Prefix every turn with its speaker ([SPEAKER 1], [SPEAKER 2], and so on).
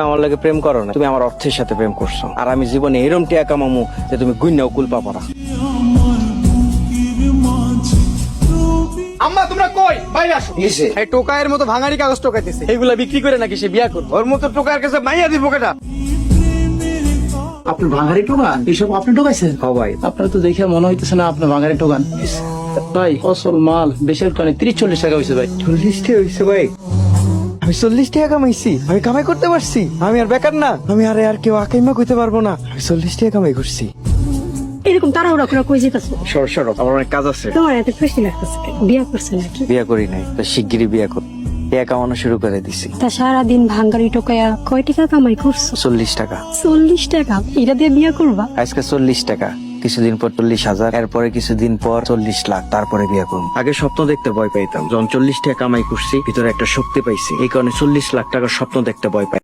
[SPEAKER 1] আমার লাগে প্রেম করো না, তুমি আমার অর্থের সাথে প্রেম করছো। আর আমি জীবনে এরম টিয়া কামামু যে তুমি গুইনাও কুল পাবো না।
[SPEAKER 2] আম্মা তোমরা কই বাইরে আসো।
[SPEAKER 1] এই টোকায়ের মতো ভাঙারি কাগজ টোকাইতেছে, এইগুলা বিক্রি করে নাকি সে বিয়া করবে? ওর মতো টোকার কাছে মাইয়া দিব কেটা?
[SPEAKER 3] আপনার ভাঙারি টোকান এইসব আপনি টোকাইছেন?
[SPEAKER 1] হ্যাঁ ভাই।
[SPEAKER 3] আপনার তো দেখে মনে হইতেছে না আপনার ভাঙারি টোকান। ভাই অসল মাল বেশি একটা 30-40 টাকা হয়েছে ভাই।
[SPEAKER 1] 40 টাকা হয়েছে ভাই? আমি 40 টাকা কামাইছি, আমি কামাই করতে পারছি। আমি আর বেকার না, আমি আর কেউ আকাইমা কইতে পারবো না। আমি 40 টাকা কামাই করছি।
[SPEAKER 4] এরকম তাড়াহুড়া করে কই যেতেছো?
[SPEAKER 1] সরো, আমার অনেক কাজ আছে।
[SPEAKER 4] তোমার এত খুশি লাগতেছে বিয়া করছে নাকি?
[SPEAKER 1] বিয়া করি নাই, তো শিগগিরই বিয়া কর। টাকা কামানো শুরু করে দিছি।
[SPEAKER 4] তা সারাদিন ভাঙ্গারি টোকায়া কয় টাকা কামাই করছো?
[SPEAKER 1] 40 টাকা।
[SPEAKER 4] 40 টাকা? এটা দিয়ে বিয়া করবা?
[SPEAKER 1] আজকে 40 টাকা, কিছুদিন পর 40,000, এরপরে কিছুদিন পর 40 লাখ, তারপরে বিয়া করব। আগে স্বপ্ন দেখতে ভয় পাইতাম, যখন 40 টাকা কামাই করছি ভিতরে একটা শক্তি পাইছি, এই কারণে 40 লাখ টাকার স্বপ্ন দেখতে ভয় পাই।